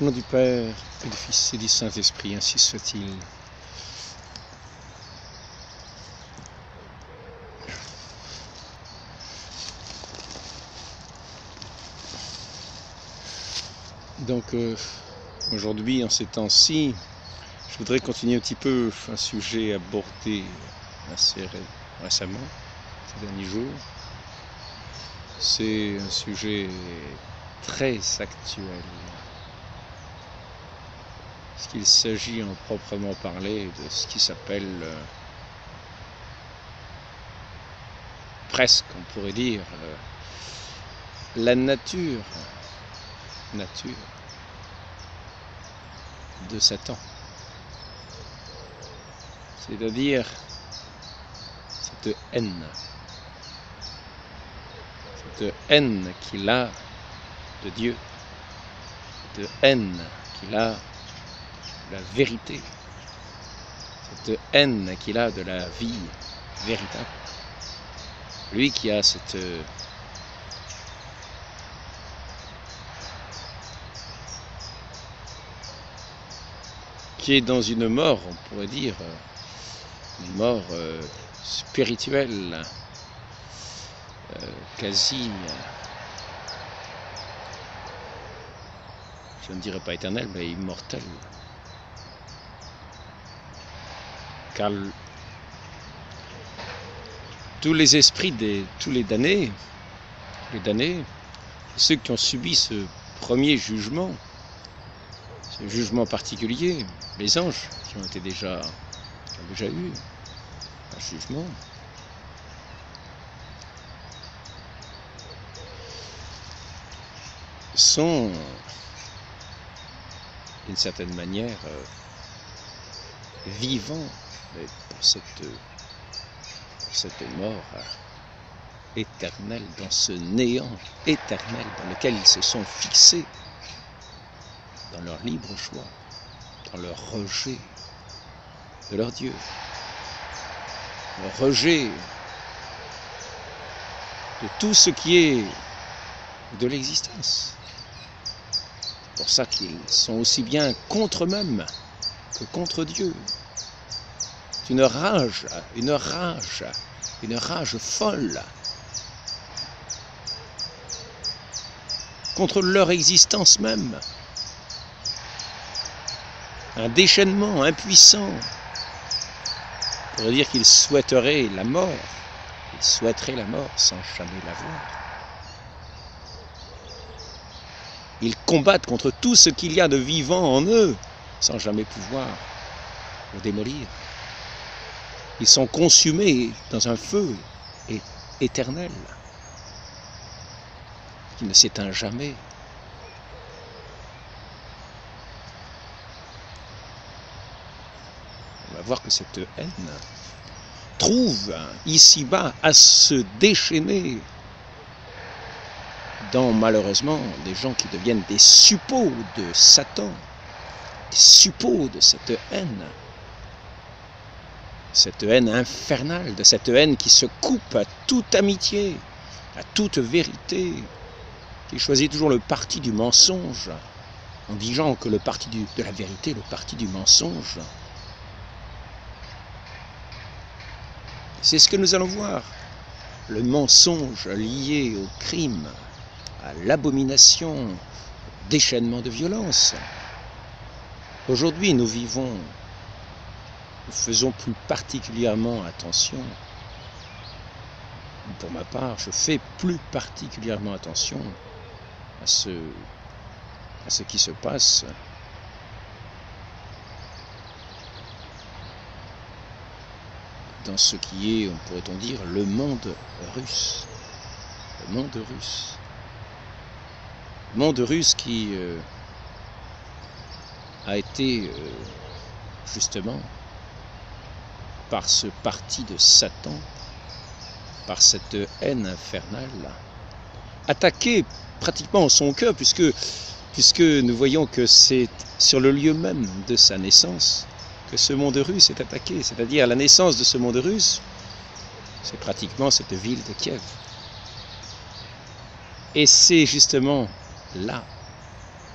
Au nom du Père, et du Fils et du Saint-Esprit, ainsi soit-il. Donc, aujourd'hui, en ces temps-ci, je voudrais continuer un petit peu un sujet abordé assez récemment, ces derniers jours. C'est un sujet très actuel. Parce qu'il s'agit en proprement parler de ce qui s'appelle presque, on pourrait dire, la nature de Satan. C'est-à-dire cette haine qu'il a de Dieu, cette haine qu'il a de la vérité, cette haine qu'il a de la vie véritable. Lui qui a cette qui est dans une mort, on pourrait dire, une mort spirituelle, quasi, je ne dirais pas éternelle, mais immortelle. Car tous les esprits tous les damnés, ceux qui ont subi ce premier jugement, ce jugement particulier, les anges qui ont déjà eu un jugement, sont d'une certaine manière vivants pour cette mort éternelle, dans ce néant éternel dans lequel ils se sont fixés, dans leur libre choix, dans leur rejet de leur Dieu, leur rejet de tout ce qui est de l'existence. C'est pour ça qu'ils sont aussi bien contre eux-mêmes que contre Dieu. C'est une rage folle contre leur existence même. Un déchaînement impuissant. On pourrait dire qu'ils souhaiteraient la mort. Ils souhaiteraient la mort sans jamais la voir. Ils combattent contre tout ce qu'il y a de vivant en eux, sans jamais pouvoir le démolir. Ils sont consumés dans un feu éternel, qui ne s'éteint jamais. On va voir que cette haine trouve ici-bas à se déchaîner dans, malheureusement, des gens qui deviennent des suppôts de Satan, des suppôts de cette haine infernale, de cette haine qui se coupe à toute amitié, à toute vérité, qui choisit toujours le parti du mensonge, en disant que le parti de la vérité est le parti du mensonge. C'est ce que nous allons voir, le mensonge lié au crime, à l'abomination, au déchaînement de violence. Aujourd'hui, nous faisons plus particulièrement attention. Pour ma part, je fais plus particulièrement attention à ce qui se passe dans ce qui est, pourrait-on dire, le monde russe. Le monde russe. Le monde russe qui a été, justement, par ce parti de Satan, par cette haine infernale, attaqué pratiquement en son cœur, puisque nous voyons que c'est sur le lieu même de sa naissance que ce monde russe est attaqué, c'est-à-dire la naissance de ce monde russe, c'est pratiquement cette ville de Kiev. Et c'est justement là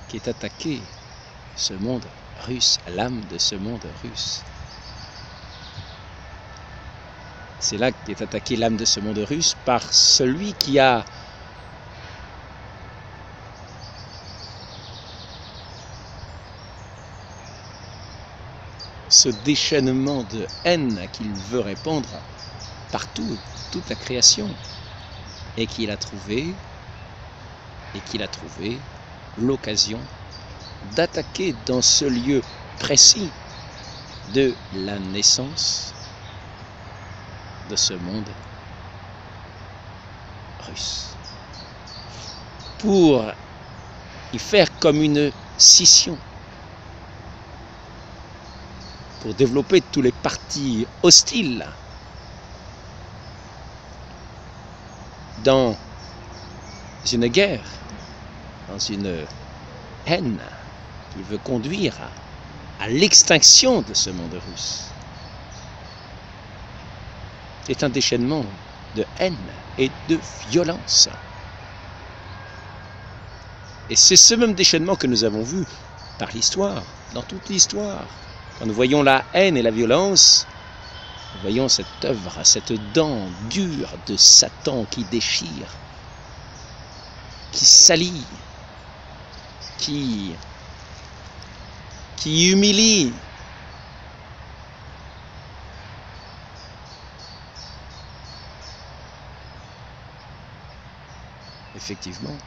qu'est attaqué ce monde russe, l'âme de ce monde russe. C'est là qu'est attaquée l'âme de ce monde russe par celui qui a ce déchaînement de haine qu'il veut répandre partout, toute la création, et qu'il a trouvé l'occasion d'attaquer dans ce lieu précis de la naissance de ce monde russe, pour y faire comme une scission, pour développer tous les partis hostiles dans une guerre, dans une haine qui veut conduire à l'extinction de ce monde russe. C'est un déchaînement de haine et de violence. Et c'est ce même déchaînement que nous avons vu par l'histoire, dans toute l'histoire. Quand nous voyons la haine et la violence, nous voyons cette œuvre, cette dent dure de Satan qui déchire, qui salit, qui humilie. Effectivement.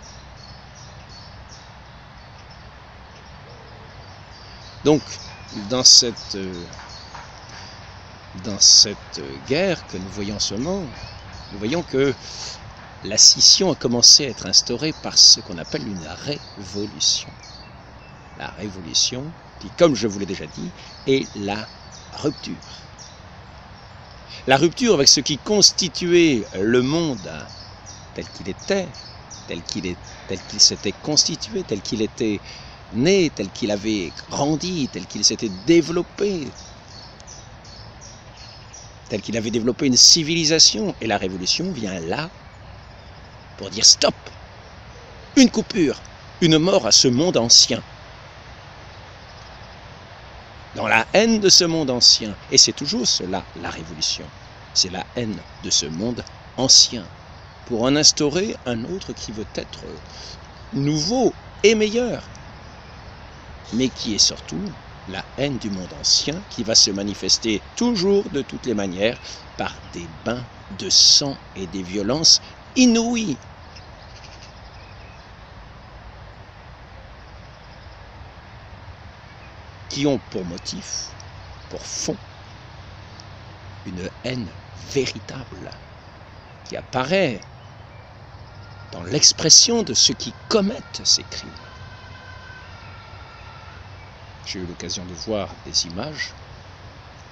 Donc, dans cette guerre que nous voyons en ce moment, nous voyons que la scission a commencé à être instaurée par ce qu'on appelle une révolution. La révolution qui, comme je vous l'ai déjà dit, est la rupture. La rupture avec ce qui constituait le monde tel qu'il était, tel qu'il s'était constitué, tel qu'il était né, tel qu'il avait grandi, tel qu'il s'était développé, tel qu'il avait développé une civilisation. Et la révolution vient là pour dire stop, une coupure, une mort à ce monde ancien. Dans la haine de ce monde ancien, et c'est toujours cela la révolution, c'est la haine de ce monde ancien, pour en instaurer un autre qui veut être nouveau et meilleur, mais qui est surtout la haine du monde ancien, qui va se manifester toujours de toutes les manières par des bains de sang et des violences inouïes. Qui ont pour motif, pour fond, une haine véritable qui apparaît dans l'expression de ceux qui commettent ces crimes. J'ai eu l'occasion de voir des images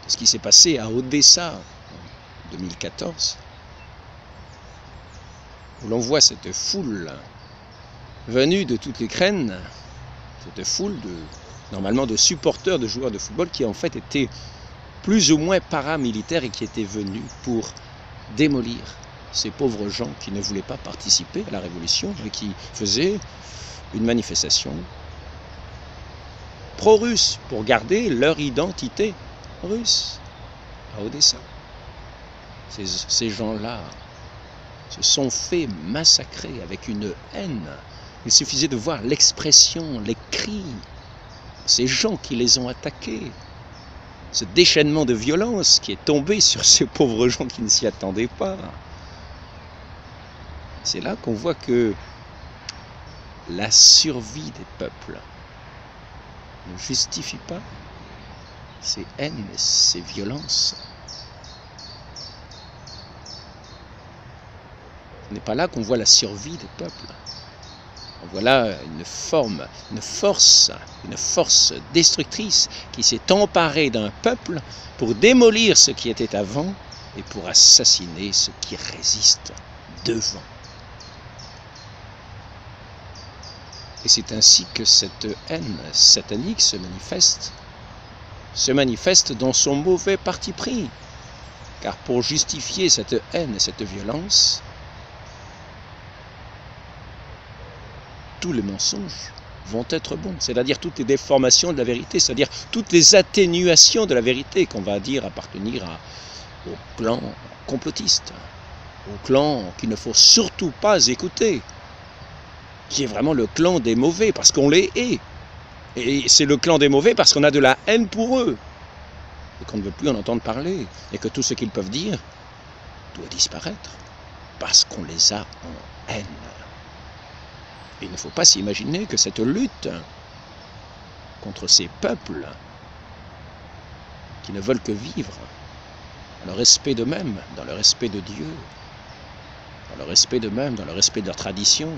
de ce qui s'est passé à Odessa en 2014, où l'on voit cette foule venue de toute l'Ukraine, cette foule normalement de supporters de joueurs de football qui en fait étaient plus ou moins paramilitaires et qui étaient venus pour démolir ces pauvres gens qui ne voulaient pas participer à la révolution mais qui faisaient une manifestation pro-russe pour garder leur identité russe à Odessa. Ces gens-là se sont fait massacrer avec une haine. Il suffisait de voir l'expression, les cris, ces gens qui les ont attaqués, ce déchaînement de violence qui est tombé sur ces pauvres gens qui ne s'y attendaient pas. C'est là qu'on voit que la survie des peuples ne justifie pas ces haines et ces violences. Ce n'est pas là qu'on voit la survie des peuples. Voilà une force destructrice qui s'est emparée d'un peuple pour démolir ce qui était avant et pour assassiner ce qui résiste devant. Et c'est ainsi que cette haine satanique se manifeste dans son mauvais parti pris. Car pour justifier cette haine et cette violence, tous les mensonges vont être bons, c'est-à-dire toutes les déformations de la vérité, c'est-à-dire toutes les atténuations de la vérité qu'on va dire appartenir au clan complotiste, au clan qu'il ne faut surtout pas écouter, qui est vraiment le clan des mauvais, parce qu'on les hait. Et c'est le clan des mauvais parce qu'on a de la haine pour eux, et qu'on ne veut plus en entendre parler, et que tout ce qu'ils peuvent dire doit disparaître, parce qu'on les a en haine. Et il ne faut pas s'imaginer que cette lutte contre ces peuples qui ne veulent que vivre dans le respect d'eux-mêmes, dans le respect de Dieu, dans le respect d'eux-mêmes, dans le respect de leur tradition,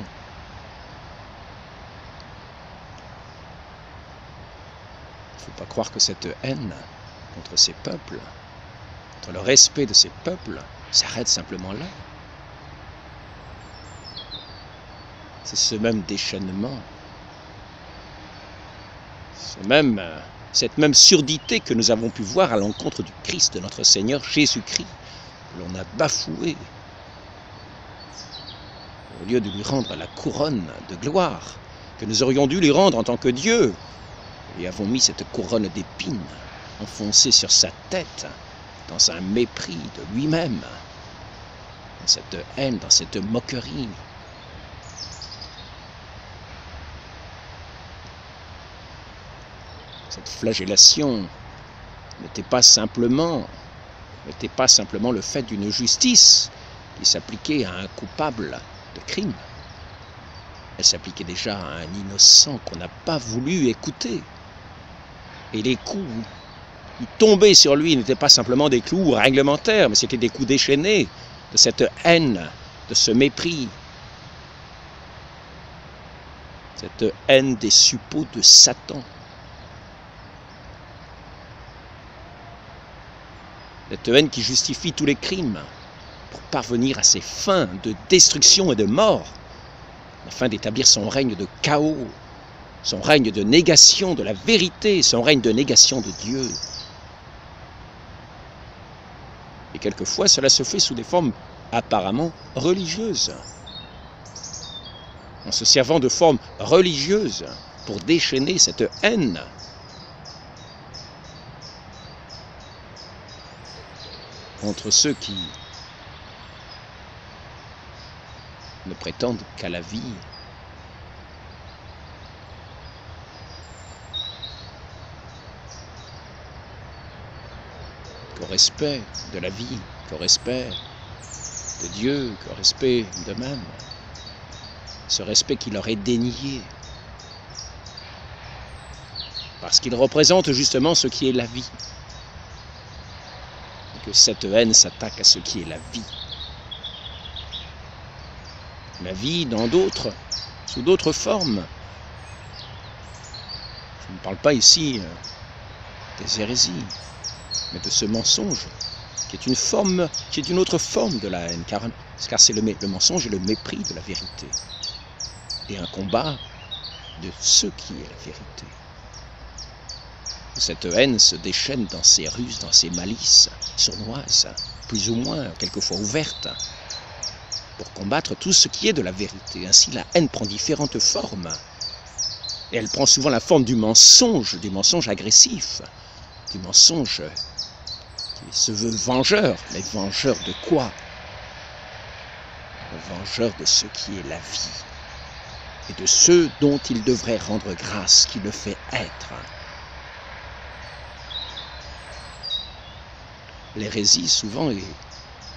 il ne faut pas croire que cette haine contre ces peuples, contre le respect de ces peuples, s'arrête simplement là. C'est ce même déchaînement, cette même surdité que nous avons pu voir à l'encontre du Christ, de notre Seigneur Jésus-Christ, que l'on a bafoué, au lieu de lui rendre la couronne de gloire, que nous aurions dû lui rendre en tant que Dieu, et avons mis cette couronne d'épines enfoncée sur sa tête, dans un mépris de lui-même, dans cette haine, dans cette moquerie. Cette flagellation n'était pas simplement le fait d'une justice qui s'appliquait à un coupable de crime. Elle s'appliquait déjà à un innocent qu'on n'a pas voulu écouter. Et les coups qui tombaient sur lui n'étaient pas simplement des coups réglementaires, mais c'était des coups déchaînés de cette haine, de ce mépris. Cette haine des suppôts de Satan. Cette haine qui justifie tous les crimes pour parvenir à ses fins de destruction et de mort, afin d'établir son règne de chaos, son règne de négation de la vérité, son règne de négation de Dieu. Et quelquefois, cela se fait sous des formes apparemment religieuses, en se servant de formes religieuses pour déchaîner cette haine. Entre ceux qui ne prétendent qu'à la vie, qu'au respect de la vie, qu'au respect de Dieu, qu'au respect d'eux-mêmes, ce respect qui leur est dénié, parce qu'il représente justement ce qui est la vie. Que cette haine s'attaque à ce qui est la vie. La vie dans d'autres, sous d'autres formes. Je ne parle pas ici des hérésies, mais de ce mensonge, qui est une autre forme de la haine, car c'est le mensonge et le mépris de la vérité. Et un combat de ce qui est la vérité. Cette haine se déchaîne dans ses ruses, dans ses malices sournoises, plus ou moins, quelquefois ouvertes, pour combattre tout ce qui est de la vérité. Ainsi, la haine prend différentes formes. Et elle prend souvent la forme du mensonge agressif, du mensonge qui se veut vengeur. Mais vengeur de quoi? Vengeur de ce qui est la vie, et de ceux dont il devrait rendre grâce, qui le fait être. L'hérésie, souvent, est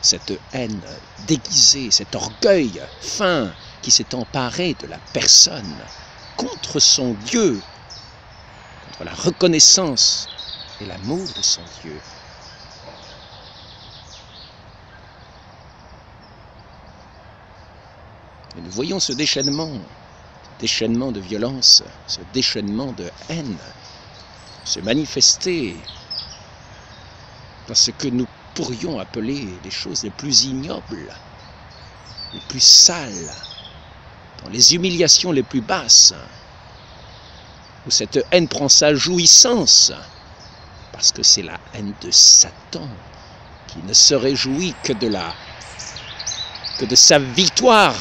cette haine déguisée, cet orgueil fin qui s'est emparé de la personne contre son Dieu, contre la reconnaissance et l'amour de son Dieu. Et nous voyons ce déchaînement de violence, ce déchaînement de haine se manifester dans ce que nous pourrions appeler les choses les plus ignobles, les plus sales, dans les humiliations les plus basses, où cette haine prend sa jouissance, parce que c'est la haine de Satan qui ne se réjouit que de sa victoire,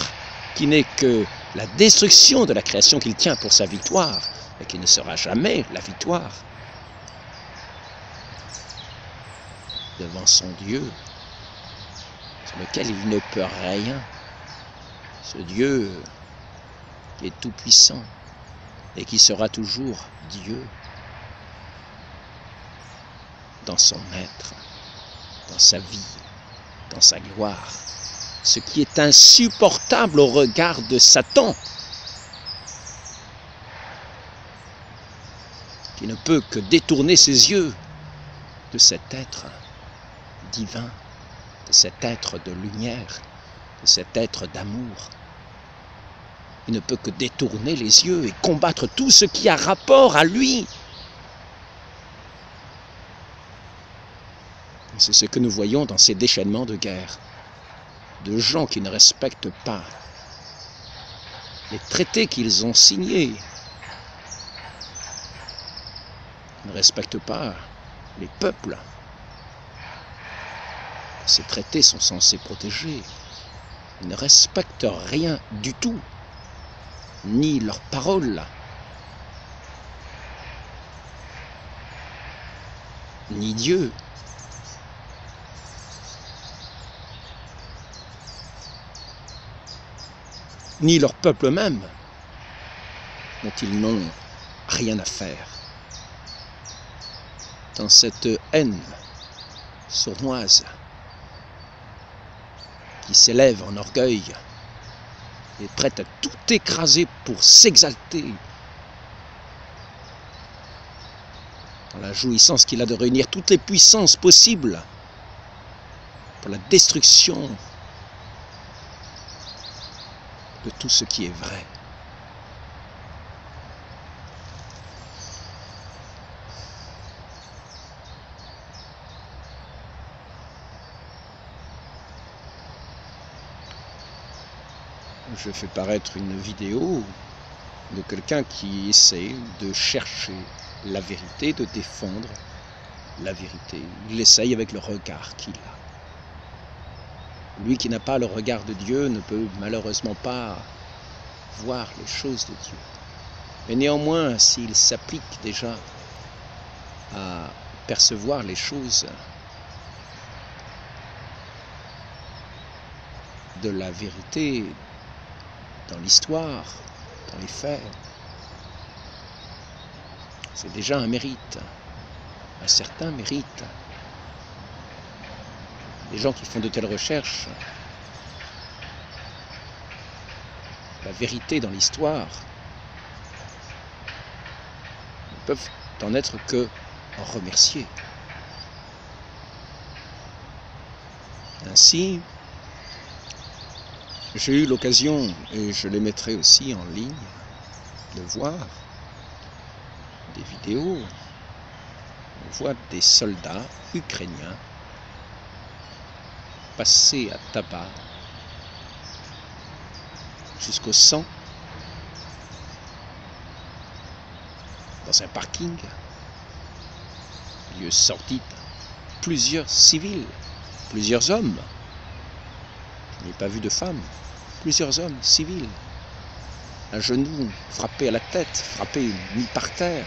qui n'est que la destruction de la création qu'il tient pour sa victoire, et qui ne sera jamais la victoire, devant son Dieu, sur lequel il ne peut rien, ce Dieu qui est tout-puissant et qui sera toujours Dieu dans son être, dans sa vie, dans sa gloire, ce qui est insupportable au regard de Satan, qui ne peut que détourner ses yeux de cet être divin, de cet être de lumière, de cet être d'amour. Il ne peut que détourner les yeux et combattre tout ce qui a rapport à lui. C'est ce que nous voyons dans ces déchaînements de guerre, de gens qui ne respectent pas les traités qu'ils ont signés, ne respectent pas les peuples. Ces traités sont censés protéger. Ils ne respectent rien du tout, ni leurs paroles, ni Dieu. Ni leur peuple même, dont ils n'ont rien à faire. Dans cette haine sournoise qui s'élève en orgueil et prête à tout écraser pour s'exalter, dans la jouissance qu'il a de réunir toutes les puissances possibles pour la destruction de tout ce qui est vrai. Je fais paraître une vidéo de quelqu'un qui essaie de chercher la vérité, de défendre la vérité. Il l'essaye avec le regard qu'il a. Lui qui n'a pas le regard de Dieu ne peut malheureusement pas voir les choses de Dieu. Mais néanmoins, s'il s'applique déjà à percevoir les choses de la vérité dans l'histoire, dans les faits, c'est déjà un mérite, un certain mérite. Les gens qui font de telles recherches, la vérité dans l'histoire, ne peuvent en être que remerciés. Ainsi, j'ai eu l'occasion, et je les mettrai aussi en ligne, de voir des vidéos. On voit des soldats ukrainiens passer à tabac jusqu'au sang dans un parking, lieu sordide, plusieurs civils, plusieurs hommes. Je n'ai pas vu de femmes, plusieurs hommes civils, à genoux, frappés à la tête, frappés mis par terre,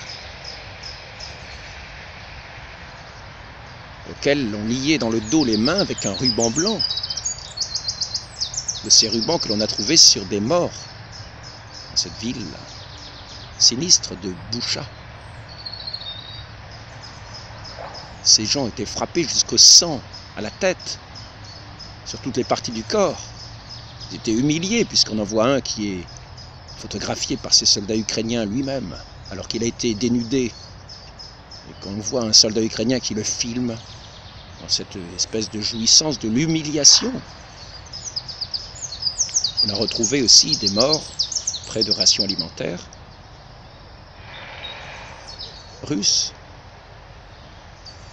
auxquels l'on liait dans le dos les mains avec un ruban blanc, de ces rubans que l'on a trouvés sur des morts dans cette ville sinistre de Boucha. Ces gens étaient frappés jusqu'au sang, à la tête, sur toutes les parties du corps. Ils étaient humiliés, puisqu'on en voit un qui est photographié par ces soldats ukrainiens lui-même, alors qu'il a été dénudé. Et qu'on voit un soldat ukrainien qui le filme dans cette espèce de jouissance de l'humiliation. On a retrouvé aussi des morts près de rations alimentaires russes,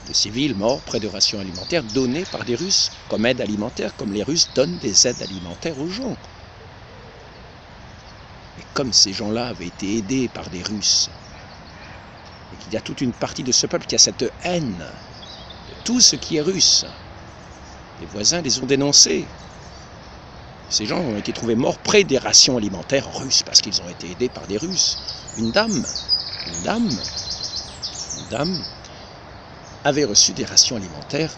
de civils morts près de rations alimentaires données par des Russes comme aide alimentaire, comme les Russes donnent des aides alimentaires aux gens. Et comme ces gens-là avaient été aidés par des Russes, et qu'il y a toute une partie de ce peuple qui a cette haine de tout ce qui est russe, les voisins les ont dénoncés. Ces gens ont été trouvés morts près des rations alimentaires russes parce qu'ils ont été aidés par des Russes. Une dame avait reçu des rations alimentaires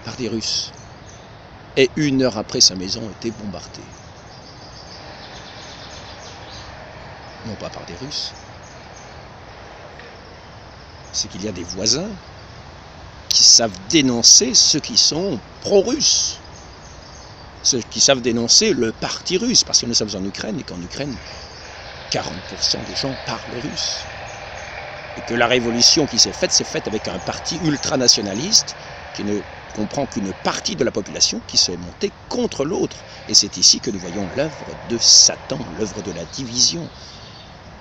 par des Russes. Et 1 heure après, sa maison était bombardée. Non pas par des Russes. C'est qu'il y a des voisins qui savent dénoncer ceux qui sont pro-russes. Ceux qui savent dénoncer le parti russe, parce que nous sommes en Ukraine, et qu'en Ukraine, 40% des gens parlent russe. Et que la révolution qui s'est faite avec un parti ultranationaliste qui ne comprend qu'une partie de la population qui s'est montée contre l'autre. Et c'est ici que nous voyons l'œuvre de Satan, l'œuvre de la division.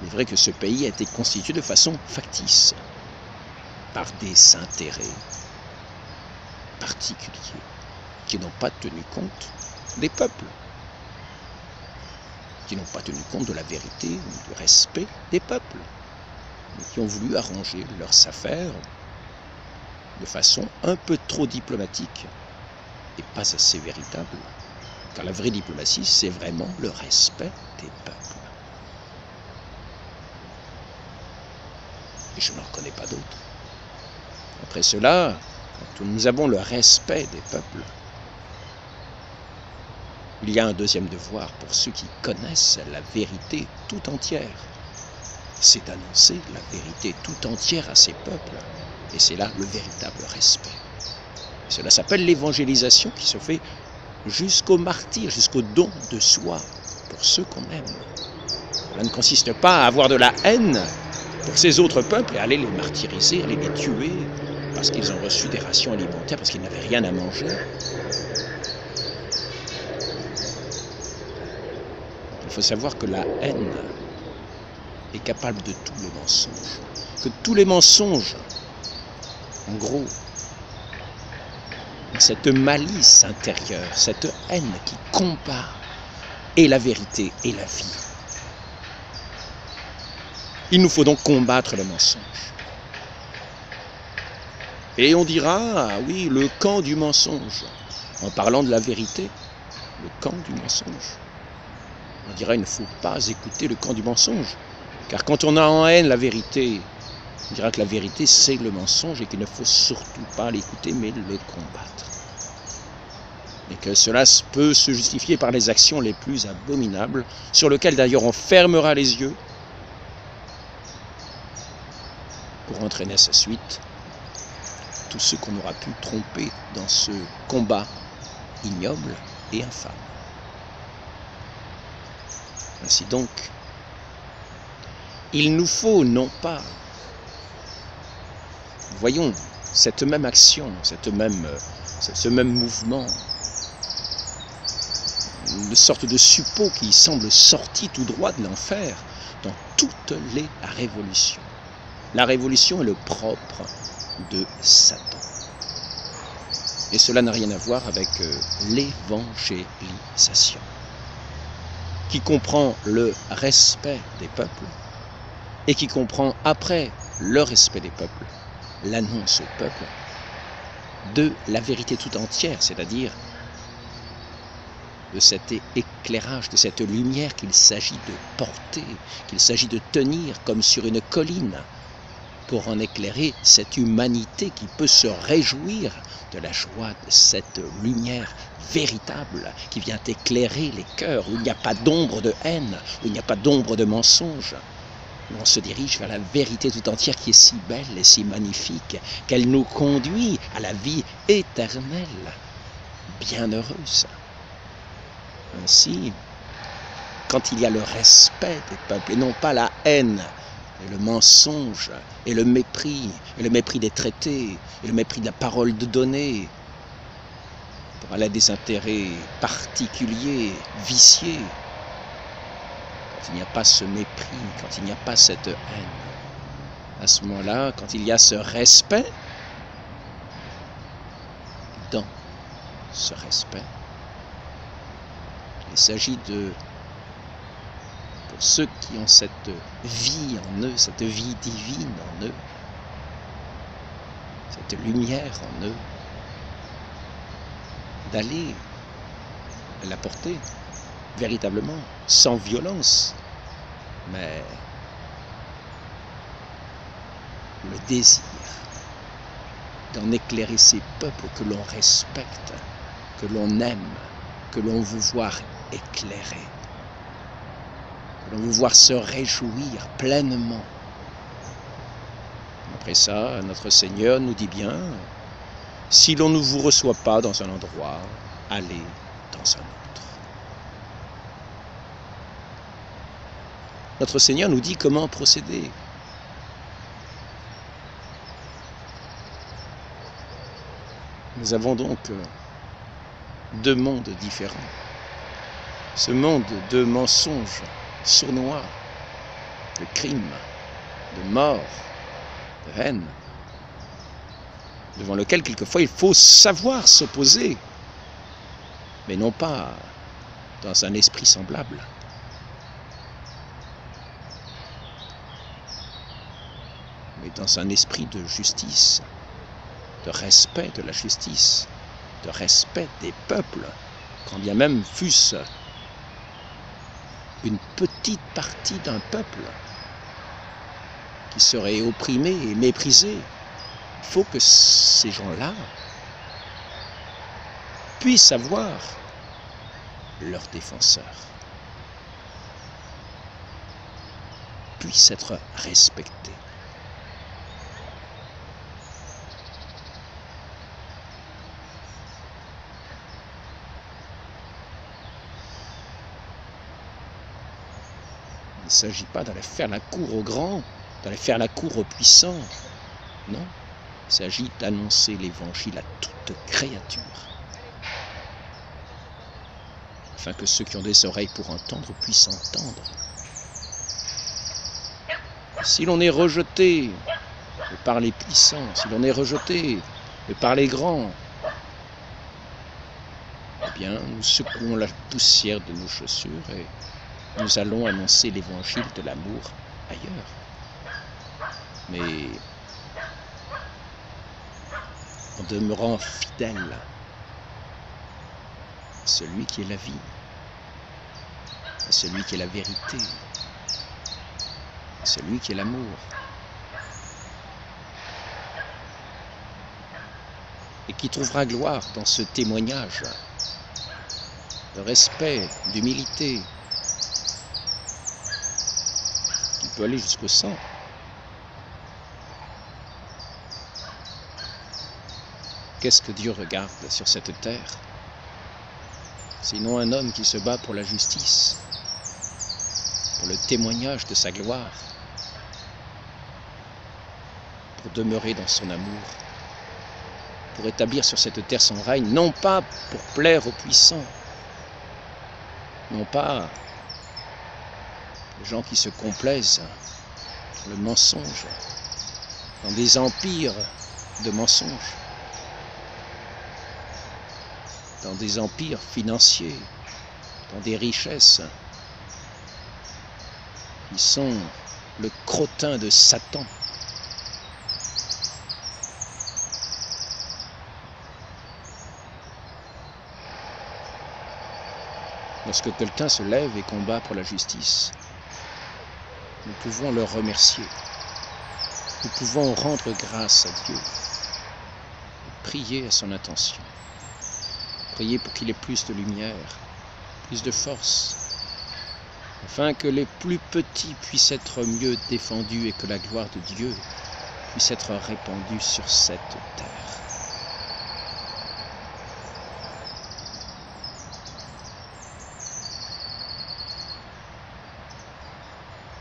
Il est vrai que ce pays a été constitué de façon factice, par des intérêts particuliers qui n'ont pas tenu compte des peuples, qui n'ont pas tenu compte de la vérité ou du respect des peuples, mais qui ont voulu arranger leurs affaires de façon un peu trop diplomatique et pas assez véritable, car la vraie diplomatie, c'est vraiment le respect des peuples. Et je n'en connais pas d'autres. Après cela, quand nous avons le respect des peuples, il y a un deuxième devoir pour ceux qui connaissent la vérité tout entière. C'est d'annoncer la vérité tout entière à ces peuples. Et c'est là le véritable respect. Et cela s'appelle l'évangélisation qui se fait jusqu'au martyre, jusqu'au don de soi pour ceux qu'on aime. Cela ne consiste pas à avoir de la haine pour ces autres peuples et aller les martyriser, aller les tuer parce qu'ils ont reçu des rations alimentaires, parce qu'ils n'avaient rien à manger. Il faut savoir que la haine est capable de tous les mensonges. Que tous les mensonges, en gros, cette malice intérieure, cette haine qui combat et la vérité et la vie. Il nous faut donc combattre le mensonge. Et on dira, ah oui, le camp du mensonge, en parlant de la vérité, le camp du mensonge. On dira, il ne faut pas écouter le camp du mensonge, car quand on a en haine la vérité, on dira que la vérité c'est le mensonge et qu'il ne faut surtout pas l'écouter, mais le combattre. Et que cela peut se justifier par les actions les plus abominables, sur lesquelles d'ailleurs on fermera les yeux, pour entraîner à sa suite tous ceux qu'on aura pu tromper dans ce combat ignoble et infâme. Ainsi donc, il nous faut non pas, voyons, cette même action, ce même mouvement, une sorte de suppôt qui semble sorti tout droit de l'enfer dans toutes les révolutions. La révolution est le propre de Satan. Et cela n'a rien à voir avec l'évangélisation, qui comprend le respect des peuples et qui comprend, après le respect des peuples, l'annonce au peuple de la vérité tout entière, c'est-à-dire de cet éclairage, de cette lumière qu'il s'agit de porter, qu'il s'agit de tenir comme sur une colline, pour en éclairer cette humanité qui peut se réjouir de la joie de cette lumière véritable qui vient éclairer les cœurs, où il n'y a pas d'ombre de haine, où il n'y a pas d'ombre de mensonge, où on se dirige vers la vérité tout entière qui est si belle et si magnifique qu'elle nous conduit à la vie éternelle, bienheureuse. Ainsi, quand il y a le respect des peuples et non pas la haine, et le mensonge, et le mépris des traités, et le mépris de la parole de donnée, pour aller à des intérêts particuliers, viciés, quand il n'y a pas ce mépris, quand il n'y a pas cette haine, à ce moment-là, quand il y a ce respect, dans ce respect, il s'agit de, pour ceux qui ont cette vie en eux, cette vie divine en eux, cette lumière en eux, d'aller la porter, véritablement, sans violence, mais le désir d'en éclairer ces peuples que l'on respecte, que l'on aime, que l'on veut voir éclairés, que l'on veut voir se réjouir pleinement. Après ça, notre Seigneur nous dit bien, si l'on ne vous reçoit pas dans un endroit, allez dans un autre. Notre Seigneur nous dit comment procéder. Nous avons donc deux mondes différents. Ce monde de mensonges sournois, de crimes, de mort, de haine, devant lequel quelquefois il faut savoir s'opposer, mais non pas dans un esprit semblable. Mais dans un esprit de justice, de respect de la justice, de respect des peuples, quand bien même fût-ce une petite partie d'un peuple qui serait opprimé et méprisé. Il faut que ces gens-là puissent avoir leurs défenseurs, puissent être respectés. Il ne s'agit pas d'aller faire la cour aux grands, d'aller faire la cour aux puissants. Non, il s'agit d'annoncer l'évangile à toute créature, afin que ceux qui ont des oreilles pour entendre puissent entendre. Si l'on est rejeté par les puissants, si l'on est rejeté par les grands, eh bien, nous secouons la poussière de nos chaussures et nous allons annoncer l'évangile de l'amour ailleurs. Mais en demeurant fidèle à celui qui est la vie, à celui qui est la vérité, à celui qui est l'amour. Et qui trouvera gloire dans ce témoignage de respect, d'humilité, qui peut aller jusqu'au sang. Qu'est-ce que Dieu regarde sur cette terre? Sinon un homme qui se bat pour la justice, pour le témoignage de sa gloire, pour demeurer dans son amour, pour établir sur cette terre son règne, non pas pour plaire aux puissants, non pas les gens qui se complaisent dans le mensonge, dans des empires de mensonges, dans des empires financiers, dans des richesses qui sont le crottin de Satan. Lorsque quelqu'un se lève et combat pour la justice, nous pouvons le remercier. Nous pouvons rendre grâce à Dieu, prier à son intention. Priez pour qu'il ait plus de lumière, plus de force, afin que les plus petits puissent être mieux défendus et que la gloire de Dieu puisse être répandue sur cette terre.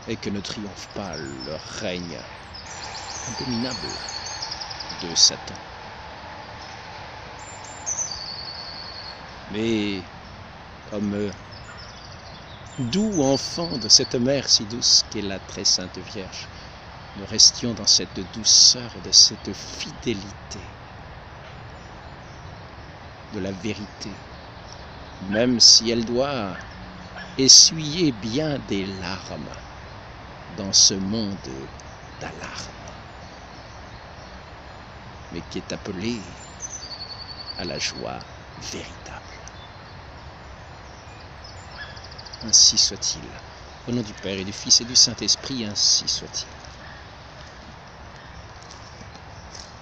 Et que ne triomphe pas le règne abominable de Satan. Mais comme doux enfants de cette mère si douce qu'est la très sainte Vierge, nous restions dans cette douceur et de cette fidélité de la vérité, même si elle doit essuyer bien des larmes dans ce monde d'alarme, mais qui est appelé à la joie véritable. ainsi soit-il. Au nom du Père et du Fils et du Saint-Esprit, ainsi soit-il.